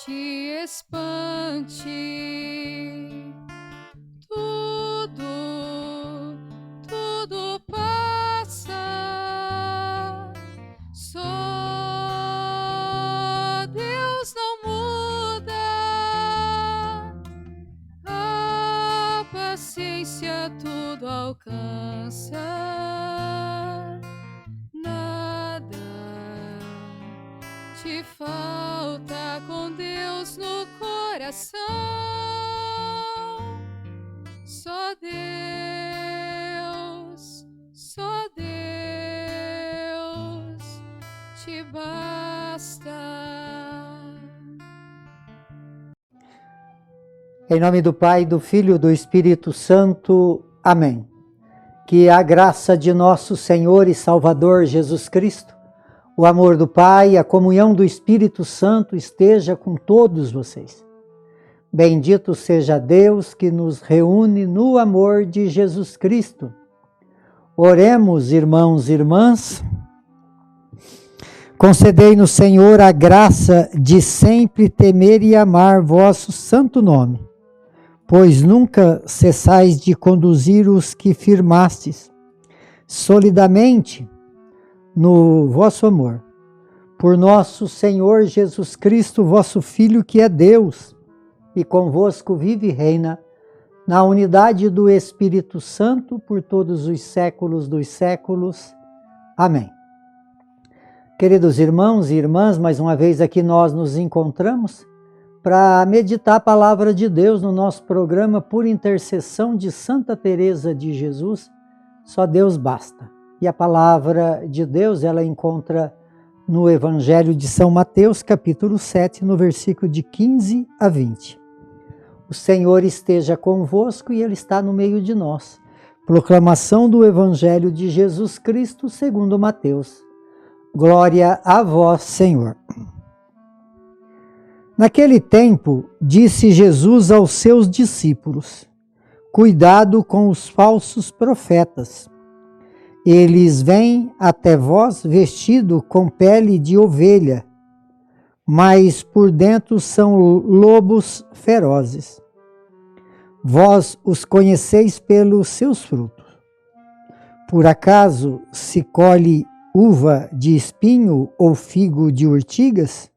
te espante. Tudo passa, só Deus não muda, a paciência tudo alcança, nada te falta com Deus no coração. Só Deus te basta. Em nome do Pai, do Filho e do Espírito Santo. Amém. Que a graça de nosso Senhor e Salvador Jesus Cristo, o amor do Pai e a comunhão do Espírito Santo esteja com todos vocês. Bendito seja Deus que nos reúne no amor de Jesus Cristo. Oremos, irmãos e irmãs. Concedei-nos, Senhor, a graça de sempre temer e amar vosso santo nome, pois nunca cessais de conduzir os que firmastes solidamente no vosso amor. Por nosso Senhor Jesus Cristo, vosso Filho, que é Deus, e convosco vive e reina, na unidade do Espírito Santo, por todos os séculos dos séculos. Amém. Queridos irmãos e irmãs, mais uma vez aqui nós nos encontramos para meditar a palavra de Deus no nosso programa por intercessão de Santa Teresa de Jesus. Só Deus basta. E a palavra de Deus, ela encontra no Evangelho de São Mateus, capítulo 7, no versículo de 15 a 20. O Senhor esteja convosco e Ele está no meio de nós. Proclamação do Evangelho de Jesus Cristo segundo Mateus. Glória a vós, Senhor. Naquele tempo, disse Jesus aos seus discípulos: cuidado com os falsos profetas. Eles vêm até vós vestidos com pele de ovelha, mas por dentro são lobos ferozes. Vós os conheceis pelos seus frutos. Por acaso se colhe uva de espinho ou figo de urtigas?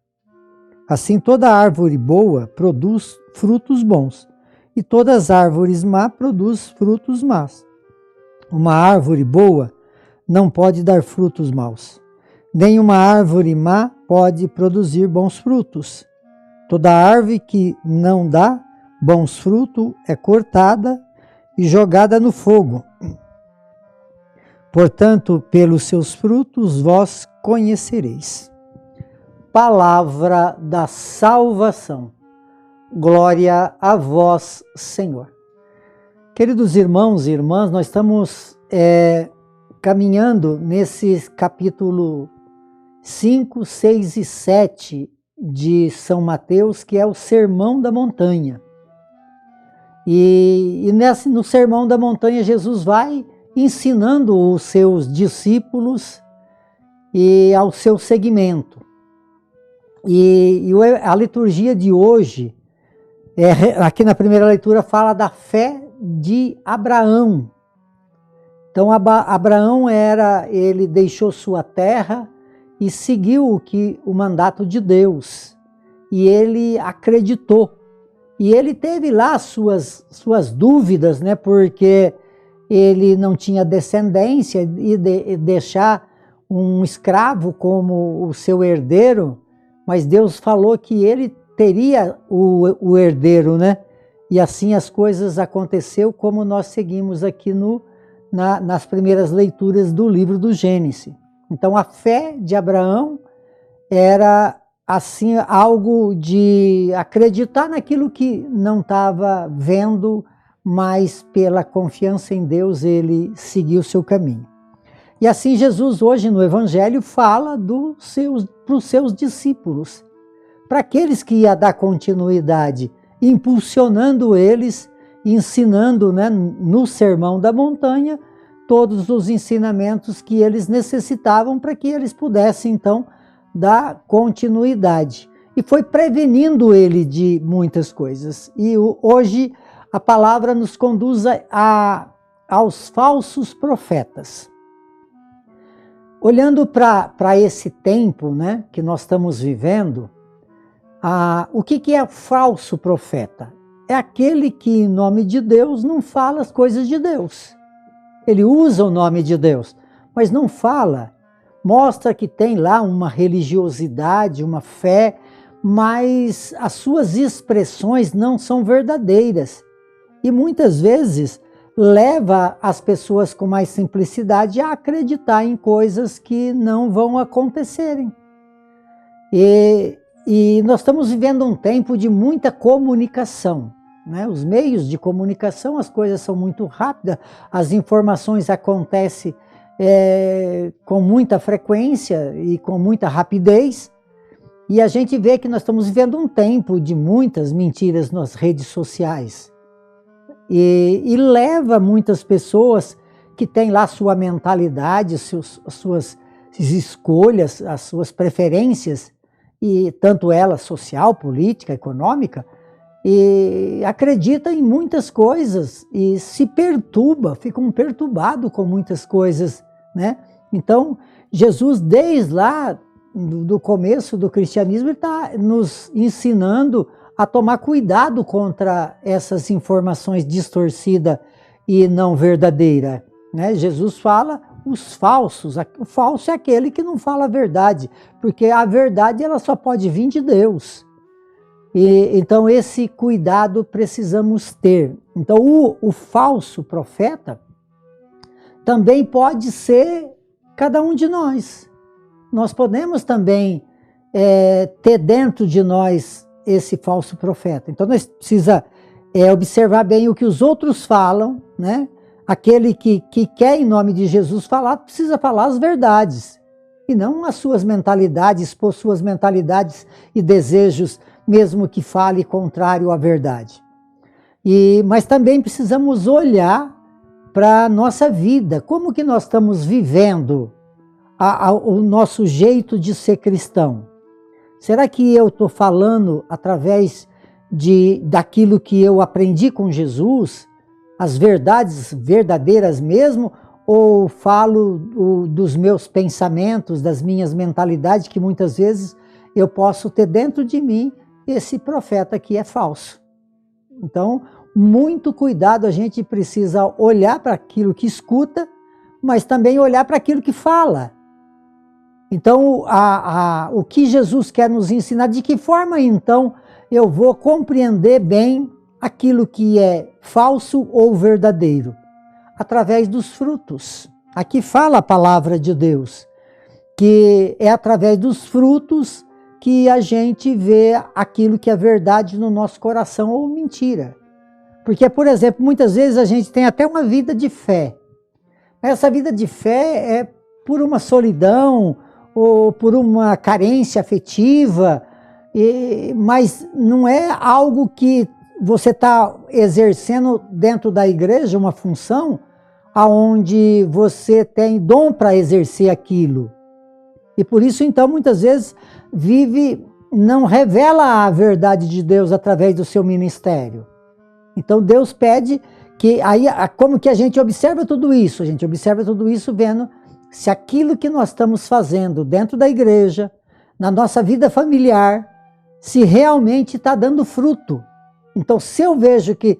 Assim toda árvore boa produz frutos bons, e todas as árvores má produzem frutos más. Uma árvore boa não pode dar frutos maus, nem uma árvore má pode produzir bons frutos. Toda árvore que não dá bons frutos é cortada e jogada no fogo. Portanto, pelos seus frutos vós conhecereis. Palavra da salvação. Glória a vós, Senhor. Queridos irmãos e irmãs, nós estamos caminhando nesse capítulo 5, 6 e 7 de São Mateus, que é o Sermão da Montanha. E no Sermão da Montanha, Jesus vai ensinando os seus discípulos e ao seu segmento. E a liturgia de hoje, aqui na primeira leitura, fala da fé de Abraão. Então, Abraão ele deixou sua terra e seguiu o mandato de Deus. E ele acreditou. E ele teve lá suas dúvidas, né? Porque ele não tinha descendência e deixar um escravo como o seu herdeiro, mas Deus falou que ele teria o herdeiro, né? E assim as coisas aconteceu, como nós seguimos aqui nas primeiras leituras do livro do Gênesis. Então a fé de Abraão era assim algo de acreditar naquilo que não estava vendo, mas pela confiança em Deus ele seguiu o seu caminho. E assim Jesus hoje no Evangelho fala para os seus discípulos, para aqueles que ia dar continuidade, impulsionando eles, ensinando, né, no Sermão da Montanha, todos os ensinamentos que eles necessitavam para que eles pudessem então dar continuidade. e foi prevenindo ele de muitas coisas. E hoje a palavra nos conduz aos falsos profetas. Olhando para esse tempo, né, que nós estamos vivendo, o que é falso profeta? É aquele que, em nome de Deus, não fala as coisas de Deus. Ele usa o nome de Deus, mas não fala. Mostra que tem lá uma religiosidade, uma fé, mas as suas expressões não são verdadeiras. E muitas vezes leva as pessoas com mais simplicidade a acreditar em coisas que não vão acontecerem. E nós estamos vivendo um tempo de muita comunicação, né? Os meios de comunicação, as coisas são muito rápidas, as informações acontecem com muita frequência e com muita rapidez, e a gente vê que nós estamos vivendo um tempo de muitas mentiras nas redes sociais. E leva muitas pessoas que têm lá sua mentalidade, as suas escolhas, as suas preferências, e tanto ela social, política, econômica, e acredita em muitas coisas e se perturba, ficam perturbados com muitas coisas, né? Então, Jesus, desde lá do começo do cristianismo, está nos ensinando a tomar cuidado contra essas informações distorcidas e não verdadeiras, né? Jesus fala os falsos. O falso é aquele que não fala a verdade, porque a verdade ela só pode vir de Deus. Então esse cuidado precisamos ter. Então o falso profeta também pode ser cada um de nós. Nós podemos também ter dentro de nós esse falso profeta. Então nós precisamos observar bem o que os outros falam, né? Aquele que quer em nome de Jesus falar, precisa falar as verdades, e não as suas mentalidades, expor suas mentalidades e desejos, mesmo que fale contrário à verdade. Mas também precisamos olhar para a nossa vida, como que nós estamos vivendo o nosso jeito de ser cristão. Será que eu estou falando através daquilo que eu aprendi com Jesus, as verdades verdadeiras mesmo, ou falo dos meus pensamentos, das minhas mentalidades, que muitas vezes eu posso ter dentro de mim esse profeta que é falso? Então, muito cuidado, a gente precisa olhar para aquilo que escuta, mas também olhar para aquilo que fala. Então, o que Jesus quer nos ensinar, de que forma então eu vou compreender bem aquilo que é falso ou verdadeiro? Através dos frutos. Aqui fala a palavra de Deus, que é através dos frutos que a gente vê aquilo que é verdade no nosso coração ou mentira. Porque, por exemplo, muitas vezes a gente tem até uma vida de fé. Essa vida de fé é por uma solidão ou por uma carência afetiva, mas não é algo que você está exercendo dentro da igreja, uma função aonde você tem dom para exercer aquilo. E por isso, então, muitas vezes não revela a verdade de Deus através do seu ministério. Então Deus pede que, como que a gente observa tudo isso? A gente observa tudo isso vendo se aquilo que nós estamos fazendo dentro da igreja, na nossa vida familiar, se realmente está dando fruto. Então, se eu vejo que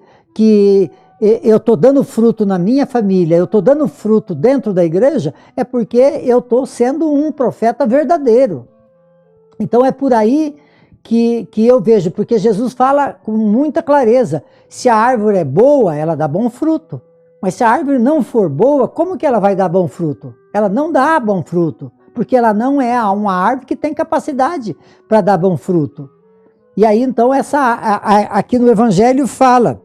eu estou dando fruto na minha família, eu estou dando fruto dentro da igreja, é porque eu estou sendo um profeta verdadeiro. Então, é por aí que eu vejo, porque Jesus fala com muita clareza, se a árvore é boa, ela dá bom fruto. Mas se a árvore não for boa, como que ela vai dar bom fruto? Ela não dá bom fruto, porque ela não é uma árvore que tem capacidade para dar bom fruto. E aí, então, aqui no Evangelho fala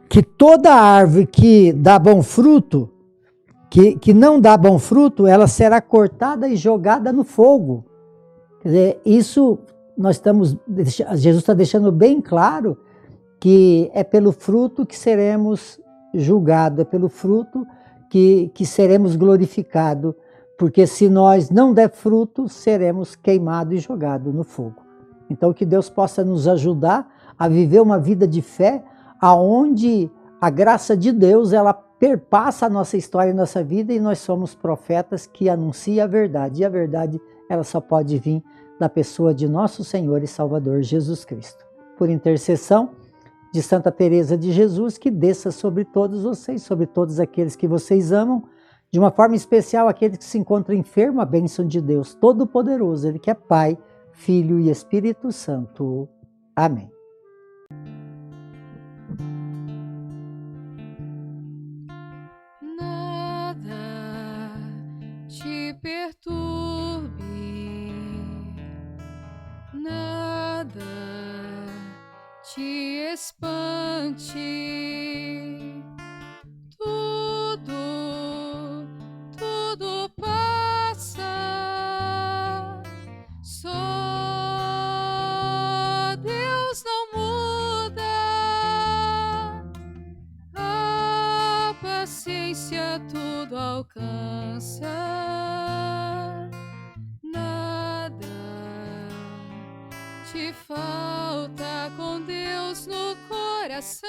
que toda árvore que dá bom fruto, que não dá bom fruto, ela será cortada e jogada no fogo. Quer dizer, isso Jesus está deixando bem claro que é pelo fruto que seremos julgados, é pelo fruto que seremos glorificados porque se nós não der fruto, seremos queimados e jogados no fogo. Então que Deus possa nos ajudar a viver uma vida de fé, aonde a graça de Deus, ela perpassa a nossa história e a nossa vida, e nós somos profetas que anunciam a verdade. E a verdade, ela só pode vir da pessoa de nosso Senhor e Salvador Jesus Cristo. Por intercessão de Santa Teresa de Jesus, que desça sobre todos vocês, sobre todos aqueles que vocês amam, de uma forma especial aqueles que se encontram enfermos, a bênção de Deus Todo-Poderoso, Ele que é Pai, Filho e Espírito Santo. Amém. Nada te perturbe, nada te espante, tudo passa, só Deus não muda, a paciência tudo alcança, nada te falta com Deus no coração,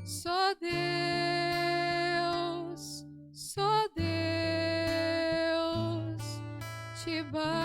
só Deus te basta.